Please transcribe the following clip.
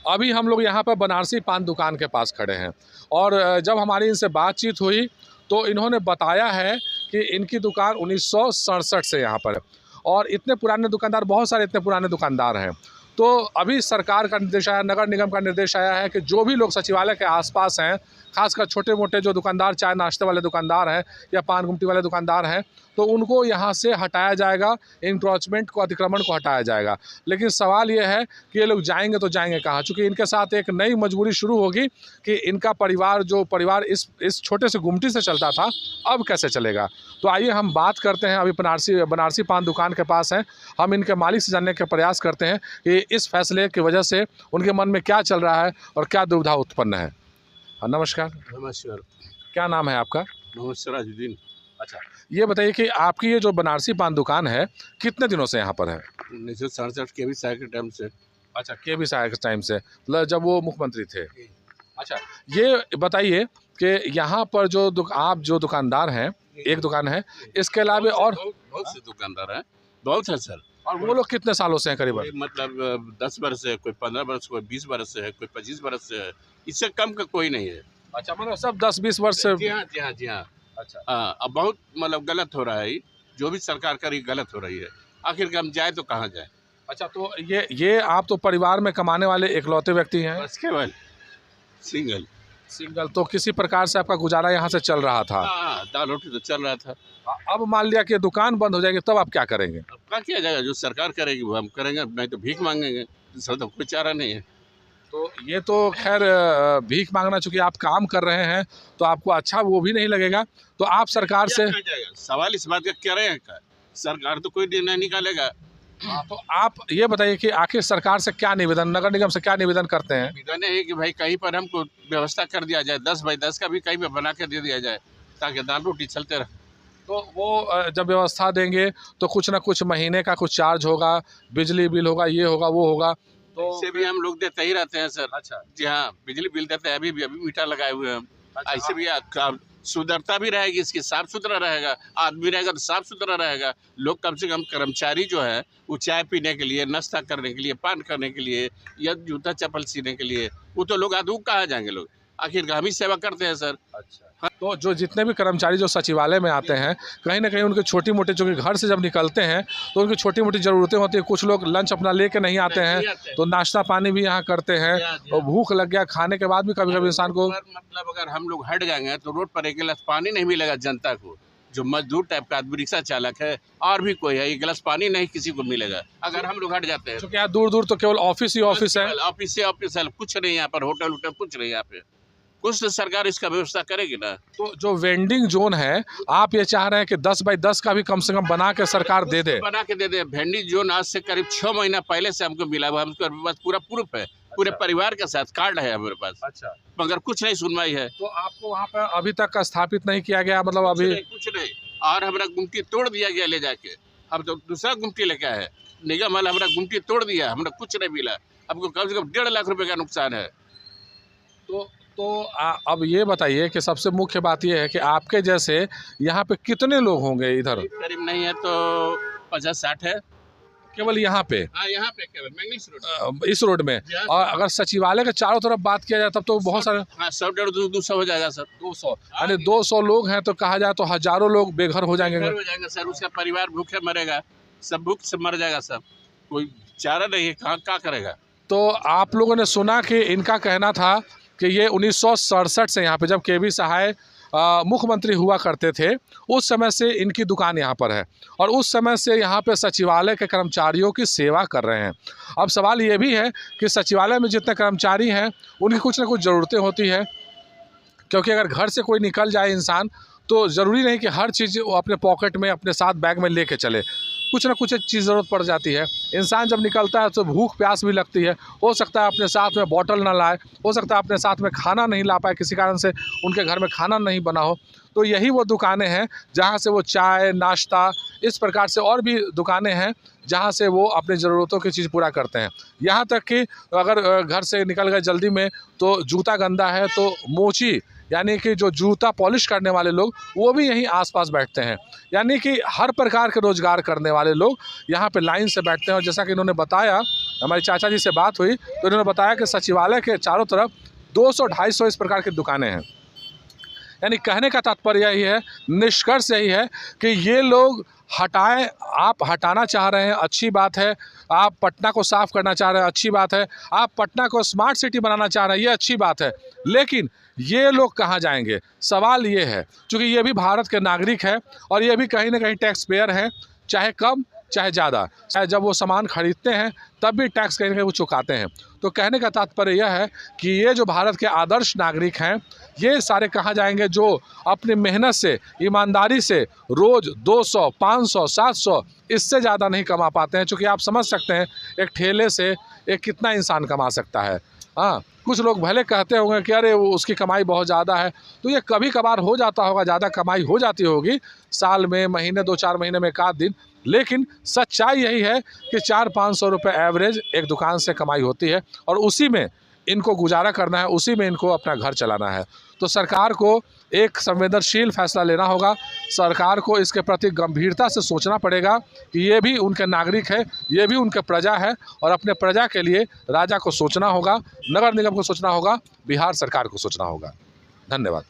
अभी हम लोग यहाँ पर बनारसी पान दुकान के पास खड़े हैं और जब हमारी इनसे बातचीत हुई तो इन्होंने बताया है कि इनकी दुकान 1967 से यहाँ पर है और इतने पुराने दुकानदार, बहुत सारे इतने पुराने दुकानदार हैं। तो अभी सरकार का निर्देश आया, नगर निगम का निर्देश आया है कि जो भी लोग सचिवालय के आसपास हैं, खासकर छोटे मोटे जो दुकानदार, चाय नाश्ते वाले दुकानदार हैं या पान गुमटी वाले दुकानदार हैं, तो उनको यहाँ से हटाया जाएगा, इंक्रोचमेंट को, अतिक्रमण को हटाया जाएगा। लेकिन सवाल ये है कि ये लोग जाएंगे तो जाएंगे कहाँ, चूँकि इनके साथ एक नई मजबूरी शुरू होगी कि इनका परिवार इस छोटे से गुमटी से चलता था, अब कैसे चलेगा। तो आइए हम बात करते हैं, अभी बनारसी पान दुकान के पास हैं, हम इनके मालिक से जानने का प्रयास करते हैं कि इस फैसले की वजह से उनके मन में क्या चल रहा है और क्या दुविधा उत्पन्न है। नमस्कार। नमस्कार। क्या नाम है आपका? मोहम्मद सिराजुद्दीन। अच्छा, ये बताइए कि आपकी ये जो बनारसी पान दुकान है कितने दिनों से यहाँ पर है? 1967 के भी साल के टाइम से। अच्छा, के बी साहब के टाइम से, मतलब जब वो मुख्यमंत्री थे। अच्छा, ये बताइए कि यहाँ पर आप जो दुकानदार हैं, एक दुकान है, इसके अलावा और बहुत से दुकानदार हैं, बहुत है सर। और वो लोग कितने सालों से हैं करीबन? मतलब 10 वर्ष से, कोई 15 वर्ष, कोई 20 वर्ष से है, कोई 25 वर्ष से है, इससे कम का कोई नहीं है। अच्छा, मतलब सब 10-20 वर्ष से? जी हाँ, जी हाँ, जी हाँ। अच्छा हाँ, अब बहुत मतलब गलत हो रहा है, जो भी सरकार कर रही गलत हो रही है। आखिर हम जाए तो कहाँ जाए। अच्छा, तो ये आप तो परिवार में कमाने वाले इकलौते व्यक्ति हैं? बस केवल सिंगल। तो किसी प्रकार से आपका गुजारा यहाँ से चल रहा था? हाँ, दाल रोटी तो चल रहा था। अब मान लिया कि दुकान बंद हो जाएगी, तब आप क्या करेंगे? अब क्या किया जाएगा, जो सरकार करेगी वो हम करेंगे, नहीं तो भीख मांगेंगे, दूसरा तो कोई चारा नहीं है। तो ये तो खैर भीख मांगना, चूंकि आप काम कर रहे हैं तो आपको अच्छा वो भी नहीं लगेगा, तो आप सरकार से सवाल इस बात का क्या रहेगा, सरकार तो कोई निर्णय निकालेगा। तो आप ये बताइए कि आखिर सरकार से क्या निवेदन, नगर निगम से क्या निवेदन करते हैं? निवेदन है कि भाई कहीं पर हमको व्यवस्था कर दिया जाए, 10 बाई 10 का भी कहीं पर बना के दे दिया जाए, ताकि दाल रोटी चलते रहे। तो वो जब व्यवस्था देंगे तो कुछ ना कुछ महीने का कुछ चार्ज होगा, बिजली बिल होगा, ये होगा, वो होगा, तो इससे भी हम लोग देते ही रहते हैं सर। अच्छा जी हाँ, बिजली बिल देते हैं, अभी मीटर लगाए हुए हैं हम। अच्छा, ऐसे भी सुंदरता भी रहेगी, इसकी साफ सुथरा रहेगा, आदमी रहेगा तो साफ सुथरा रहेगा। लोग कम से कम कर्मचारी जो है वो चाय पीने के लिए, नाश्ता करने के लिए, पान करने के लिए या जूता चप्पल सीने के लिए, वो तो लोग आदू कहाँ जाएंगे लोग, आखिर हम ही सेवा करते हैं सर। अच्छा, तो जो जितने भी कर्मचारी जो सचिवालय में आते हैं, कहीं ना कहीं उनके छोटी मोटी, जो कि घर से जब निकलते हैं तो उनकी छोटी मोटी ज़रूरतें होती है। कुछ लोग लंच अपना लेके नहीं आते हैं, तो नाश्ता पानी भी यहाँ करते हैं, और भूख लग गया खाने के बाद भी कभी कभी इंसान को, मतलब अगर हम लोग हट जाएंगे तो रोड पर एक गिलास पानी नहीं मिलेगा जनता को। जो मजदूर टाइप का आदमी, रिक्शा चालक है और भी कोई है, एक गिलास पानी नहीं किसी को मिलेगा अगर हम लोग हट जाते हैं। क्योंकि यहाँ दूर दूर तो केवल ऑफिस ही ऑफिस है, ऑफिस से ऑफिस है, कुछ नहीं यहाँ पर, होटल वोटल कुछ नहीं यहाँ पे। कुछ तो सरकार इसका व्यवस्था करेगी ना। तो जो वेंडिंग जोन है, आप ये चाह रहे हैं कि 10 बाई 10 का भी कम से कम बना के सरकार दे दे? बना के दे दे। वेंडिंग जोन आज से करीब 6 महीना पहले से हमको मिला हुआ, हमको पास पूरा प्रूफ है, पूरे परिवार के साथ कार्ड है हमारे पास। अच्छा, मगर कुछ नहीं सुनवाई है। तो आपको वहाँ पर अभी तक का स्थापित नहीं किया गया, मतलब अभी कुछ नहीं। और हमारा गुमटी तोड़ दिया गया ले जाके, हम तो दूसरा गुमटी लेके आए। निगम वाला हमारा गुमटी तोड़ दिया, हमारा कुछ नहीं मिला। हमको कम से कम 1.5 लाख रुपए का नुकसान है। अब ये बताइए कि सबसे मुख्य बात ये है कि आपके जैसे यहाँ पे कितने लोग होंगे इधर? करीब नहीं है तो 50-60 है केवल यहाँ पे? हाँ, यहाँ पे केवल मैंगनीज रोड, इस रोड में। और अगर सचिवालय के चारों तरफ बात किया जाए तब तो बहुत सारे, हाँ, 100-150 हो जाएगा सर। 200 यानी 200 लोग हैं, तो कहा जाए तो हजारों लोग बेघर हो जाएंगे सर। उसका परिवार भूखे मरेगा, सब भूख से मर जाएगा सब, कोई चारा नहीं है, कहाँ क्या करेगा। तो आप लोगों ने सुना कि इनका कहना था कि ये 1967 से यहाँ पे, जब के बी सहाय मुख्यमंत्री हुआ करते थे, उस समय से इनकी दुकान यहाँ पर है और उस समय से यहाँ पे सचिवालय के कर्मचारियों की सेवा कर रहे हैं। अब सवाल ये भी है कि सचिवालय में जितने कर्मचारी हैं उनकी कुछ ना कुछ ज़रूरतें होती है, क्योंकि अगर घर से कोई निकल जाए इंसान तो ज़रूरी नहीं कि हर चीज़ वो अपने पॉकेट में, अपने साथ बैग में लेके चले, कुछ ना कुछ एक चीज़ ज़रूरत पड़ जाती है। इंसान जब निकलता है तो भूख प्यास भी लगती है, हो सकता है अपने साथ में बॉटल ना लाए, हो सकता है अपने साथ में खाना नहीं ला पाए, किसी कारण से उनके घर में खाना नहीं बना हो, तो यही वो दुकानें हैं जहाँ से वो चाय नाश्ता, इस प्रकार से और भी दुकानें हैं जहाँ से वो अपनी ज़रूरतों की चीज़ पूरा करते हैं। यहाँ तक कि अगर घर से निकल गए जल्दी में तो जूता गंदा है तो मोची यानी कि जो जूता पॉलिश करने वाले लोग वो भी यहीं आसपास बैठते हैं। यानी कि हर प्रकार के रोज़गार करने वाले लोग यहाँ पे लाइन से बैठते हैं। और जैसा कि इन्होंने बताया, हमारे चाचा जी से बात हुई तो इन्होंने बताया कि सचिवालय के चारों तरफ 200-250 इस प्रकार की दुकानें हैं। यानी कहने का तात्पर्य यही है, निष्कर्ष यही है कि ये लोग हटाएं, आप हटाना चाह रहे हैं, अच्छी बात है। आप पटना को साफ़ करना चाह रहे हैं, अच्छी बात है। आप पटना को स्मार्ट सिटी बनाना चाह रहे हैं, ये अच्छी बात है। लेकिन ये लोग कहाँ जाएंगे? सवाल ये है, क्योंकि ये भी भारत के नागरिक हैं और ये भी कहीं ना कहीं टैक्स पेयर हैं, चाहे कम चाहे ज़्यादा। चाहे जब वो सामान खरीदते हैं तब भी टैक्स कहीं ना कहीं वो चुकाते हैं। तो कहने का तात्पर्य यह है कि ये जो भारत के आदर्श नागरिक हैं, ये सारे कहाँ जाएंगे जो अपनी मेहनत से, ईमानदारी से रोज़ 200, 500, 700 इससे ज़्यादा नहीं कमा पाते हैं। चूँकि आप समझ सकते हैं एक ठेले से एक कितना इंसान कमा सकता है। हाँ, कुछ लोग भले कहते होंगे कि अरे वो उसकी कमाई बहुत ज़्यादा है, तो ये कभी कभार हो जाता होगा, ज़्यादा कमाई हो जाती होगी साल में, महीने 2-4 महीने में एक आध दिन। लेकिन सच्चाई यही है कि 400-500 रुपये एवरेज एक दुकान से कमाई होती है और उसी में इनको गुजारा करना है, उसी में इनको अपना घर चलाना है। तो सरकार को एक संवेदनशील फैसला लेना होगा। सरकार को इसके प्रति गंभीरता से सोचना पड़ेगा कि ये भी उनके नागरिक है, ये भी उनके प्रजा है और अपने प्रजा के लिए राजा को सोचना होगा, नगर निगम को सोचना होगा, बिहार सरकार को सोचना होगा। धन्यवाद।